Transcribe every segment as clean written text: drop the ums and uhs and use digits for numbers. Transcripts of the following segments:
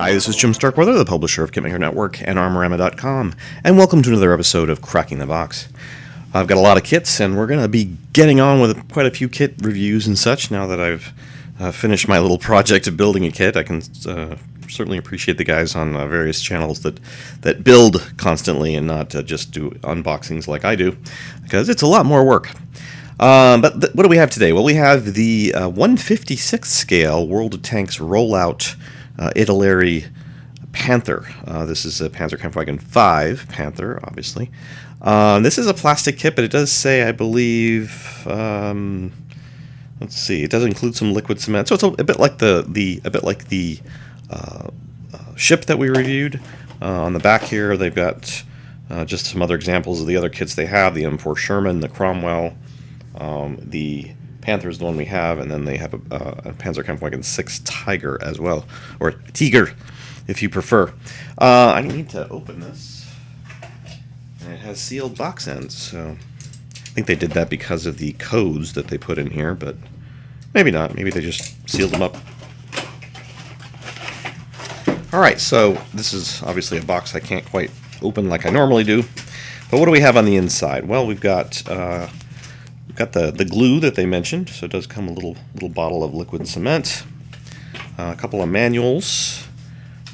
Hi, this is Jim Starkweather, the publisher of Kitmaker Network and Armorama.com, and welcome to another episode of Cracking the Box. I've got a lot of kits, and we're going to be getting on with quite a few kit reviews and such now that I've finished my little project of building a kit. I can certainly appreciate the guys on various channels that build constantly and not just do unboxings like I do, because it's a lot more work. But what do we have today? Well, we have the 1/56 scale World of Tanks rollout Italeri Panther. This is a Panzerkampfwagen 5 Panther, obviously. This is a plastic kit, but it does say, I believe, let's see, it does include some liquid cement, so it's a bit like the ship that we reviewed. On the back here, they've got just some other examples of the other kits they have: the M4 Sherman, the Cromwell. The Panther is the one we have, and then they have a Panzerkampfwagen 6 Tiger as well, or Tiger, if you prefer. I need to open this, and it has sealed box ends, so I think they did that because of the codes that they put in here, but maybe not. Maybe they just sealed them up. Alright, so this is obviously a box I can't quite open like I normally do, but what do we have on the inside? Well, we've got the glue that they mentioned, so it does come a little bottle of liquid cement, a couple of manuals,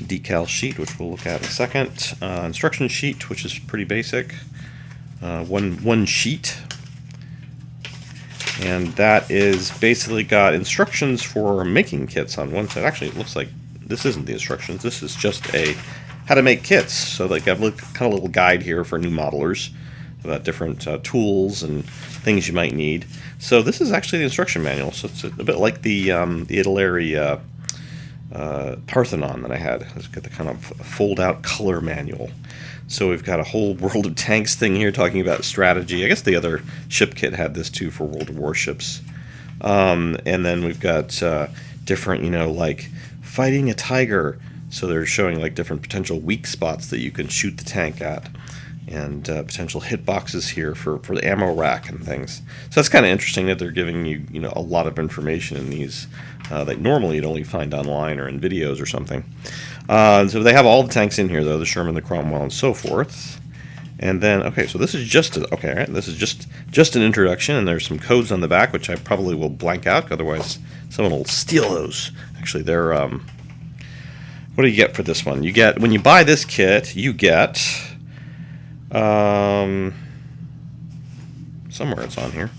decal sheet, which we'll look at in a second, instruction sheet, which is pretty basic, one sheet, and that is basically got instructions for making kits on one side. Actually, it looks like this isn't the instructions, this is just a how to make kits, so they got kind of a little guide here for new modelers about different tools and things you might need. So this is actually the instruction manual, so it's a bit like the Italeri Parthenon that I had. It's got the kind of fold-out color manual. So we've got a whole World of Tanks thing here talking about strategy. I guess the other ship kit had this too for World of Warships. And then we've got different, like fighting a Tiger. So they're showing like different potential weak spots that you can shoot the tank at, and potential hit boxes here for the ammo rack and things. So that's kind of interesting that they're giving you a lot of information in these that normally you'd only find online or in videos or something. So they have all the tanks in here though, the Sherman, the Cromwell, and so forth. And then so this is just this is just an introduction, and there's some codes on the back which I probably will blank out, otherwise someone will steal those. Actually, they're what do you get for this one? You get, when you buy this kit, you get somewhere it's on here.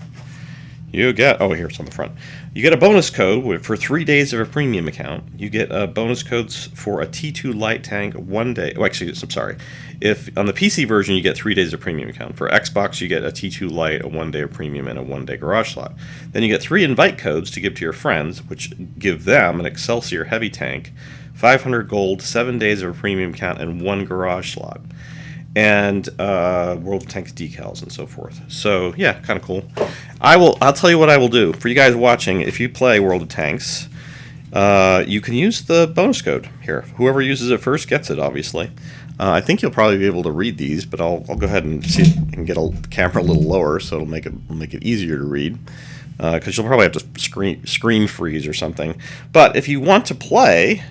You get, here it's on the front. You get a bonus code for 3 days of a premium account. You get bonus codes for a T2 light tank 1 day. Oh, actually, I'm sorry. If on the PC version you get 3 days of premium account. For Xbox you get a T2 light, a 1 day of premium, and a 1 day garage slot. Then you get 3 invite codes to give to your friends, which give them an Excelsior heavy tank, 500 gold, 7 days of a premium account, and 1 garage slot. And World of Tanks decals and so forth. So yeah, kind of cool. I'll tell you what I will do for you guys watching. If you play World of Tanks, you can use the bonus code here. Whoever uses it first gets it, obviously. I think you'll probably be able to read these, but I'll go ahead and see if I can get the camera a little lower so it'll make it easier to read. Because you'll probably have to screen freeze or something. But if you want to play,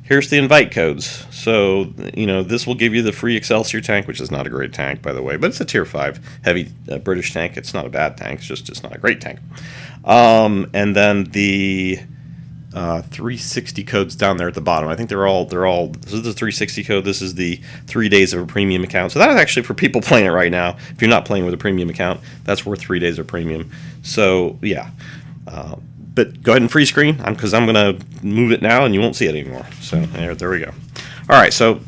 here's the invite codes. So, this will give you the free Excelsior tank, which is not a great tank, by the way, but it's a tier 5 heavy British tank. It's not a bad tank, it's not a great tank. And then the 360 codes down there at the bottom. I think they're all, this is the 360 code, this is the 3 days of a premium account. So that is actually for people playing it right now. If you're not playing with a premium account, that's worth 3 days of premium. So, yeah. But go ahead and freeze screen, because I'm going to move it now and you won't see it anymore. So there we go. All right, so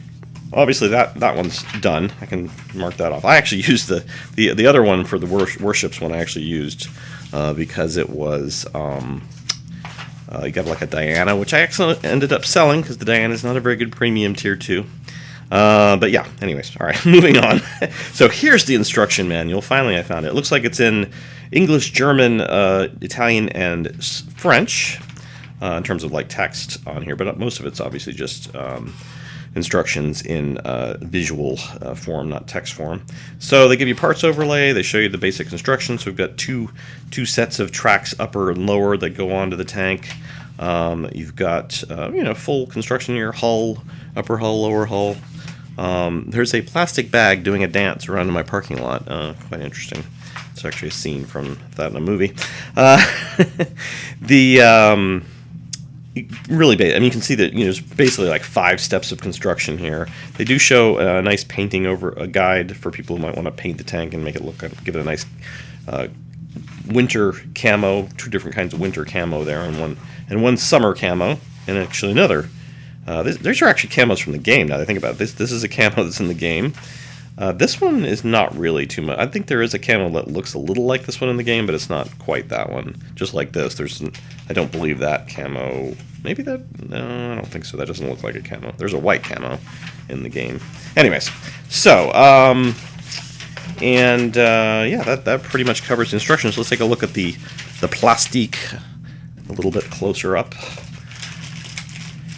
obviously that one's done. I can mark that off. I actually used the other one for the warships one. I actually used because it was you got like a Diana, which I actually ended up selling because the Diana is not a very good premium tier 2. But yeah, anyways, all right, moving on. So here's the instruction manual. Finally, I found it. It looks like it's in English, German, Italian, and French in terms of like text on here, but most of it's obviously just instructions in visual form, not text form. So they give you parts overlay, they show you the basic instructions. So we've got two sets of tracks, upper and lower, that go onto the tank. You've got full construction here: hull, upper hull, lower hull. There's a plastic bag doing a dance around in my parking lot. Quite interesting. It's actually a scene from that in a movie. The really big. I mean, you can see that there's basically like 5 steps of construction here. They do show a nice painting over a guide for people who might want to paint the tank and make it look, give it a nice winter camo. 2 different kinds of winter camo there, and one summer camo, and actually another. These are actually camos from the game. Now that I think about it, this is a camo that's in the game. This one is not really too much. I think there is a camo that looks a little like this one in the game, but it's not quite that one. Just like this, I don't believe that camo. Maybe that? No, I don't think so. That doesn't look like a camo. There's a white camo in the game. Anyways, so yeah, that pretty much covers the instructions. Let's take a look at the plastique a little bit closer up.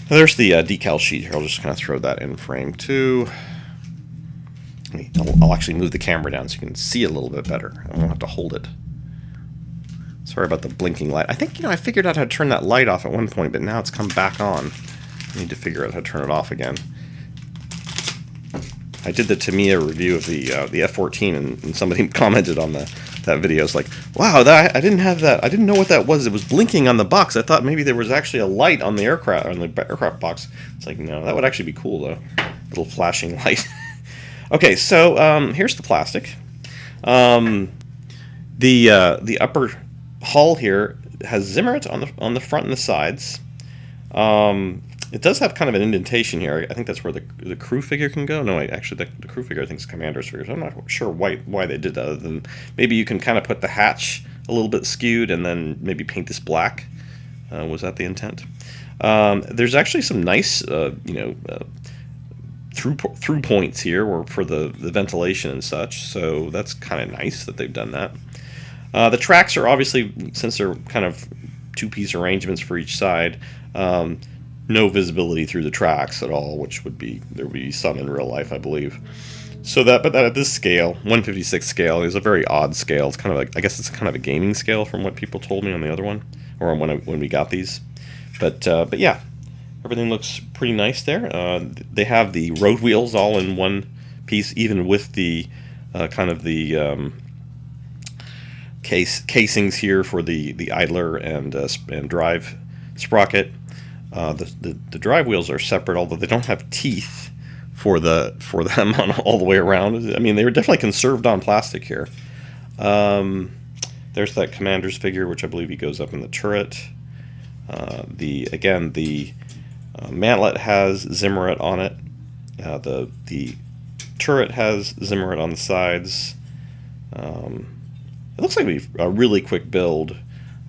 There's the decal sheet here. I'll just kind of throw that in frame too. I'll actually move the camera down so you can see it a little bit better. I won't have to hold it. Sorry about the blinking light. I think, I figured out how to turn that light off at one point, but now it's come back on. I need to figure out how to turn it off again. I did the Tamiya review of the F-14, and somebody commented on that video. It's like, wow, I didn't have that. I didn't know what that was. It was blinking on the box. I thought maybe there was actually a light on the aircraft box. It's like, no, that would actually be cool though. Little flashing light. Okay, so here's the plastic. The upper hull here has Zimmerit on the front and the sides. It does have kind of an indentation here. I think that's where the crew figure can go. No, actually, the crew figure I think is commander's figure. So I'm not sure why they did that, other than maybe you can kind of put the hatch a little bit skewed and then maybe paint this black. Was that the intent? There's actually some nice, through points here for the ventilation and such. So that's kind of nice that they've done that. The tracks are obviously, since they're kind of 2-piece arrangements for each side, no visibility through the tracks at all, which there would be some in real life, I believe. So but at this scale, 1/56 scale, is a very odd scale. It's kind of like, I guess it's kind of a gaming scale from what people told me on the other one, or when we got these. But yeah, everything looks pretty nice there. They have the road wheels all in one piece, even with the kind of the casings here for the idler and drive sprocket. The drive wheels are separate, although they don't have teeth for them on all the way around. I mean, they were definitely conserved on plastic here. There's that commander's figure, which I believe he goes up in the turret. The mantlet has Zimmerit on it. The turret has Zimmerit on the sides. It looks like a really quick build.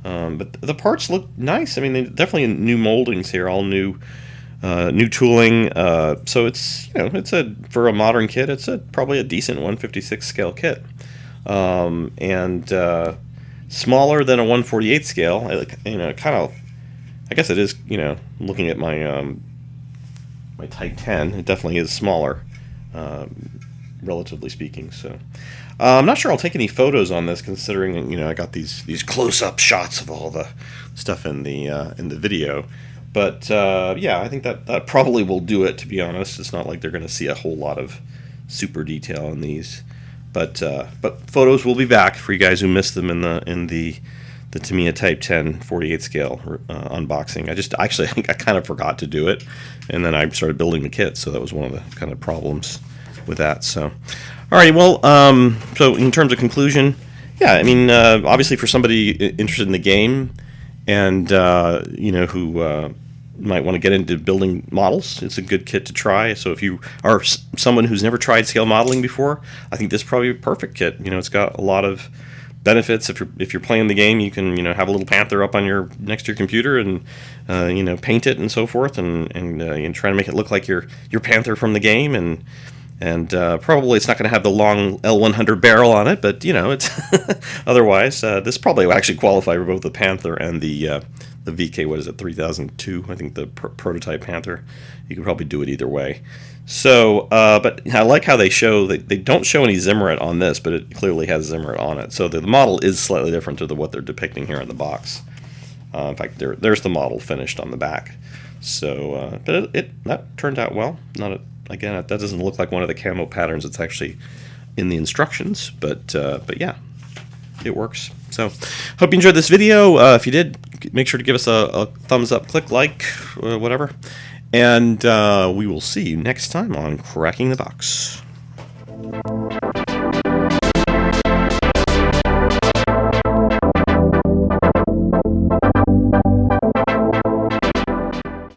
But the parts look nice. I mean, they definitely new moldings here, all new tooling. So it's for a modern kit, it's probably a decent 1/56 scale kit, and smaller than a 1/48 scale. Kind of. I guess it is. Looking at my my Type 10, it definitely is smaller, relatively speaking. So. I'm not sure I'll take any photos on this, considering I got these close-up shots of all the stuff in the video. But yeah, I think that probably will do it. To be honest, it's not like they're going to see a whole lot of super detail in these. But photos will be back for you guys who missed them in the Tamiya Type 10 48 scale unboxing. I think I kind of forgot to do it, and then I started building the kit, so that was one of the kind of problems with that. So. Alrighty, well, so in terms of conclusion, yeah, I mean, obviously for somebody interested in the game and, who might want to get into building models, it's a good kit to try. So if you are someone who's never tried scale modeling before, I think this is probably a perfect kit. It's got a lot of benefits. If you're playing the game, you can, have a little Panther up on next to your computer and, paint it and so forth and try to make it look like your Panther from the game, and probably it's not going to have the long L100 barrel on it, but it's otherwise this probably will actually qualify for both the Panther and the VK. What is it, 3002? I think the prototype Panther. You could probably do it either way. So, but I like how they don't show any Zimmerit on this, but it clearly has Zimmerit on it. So the model is slightly different to what they're depicting here in the box. In fact, there's the model finished on the back. So, but that turned out well. Again, that doesn't look like one of the camo patterns that's actually in the instructions, but yeah, it works. So, hope you enjoyed this video. If you did, make sure to give us a thumbs up, click like, whatever, and we will see you next time on Cracking the Box.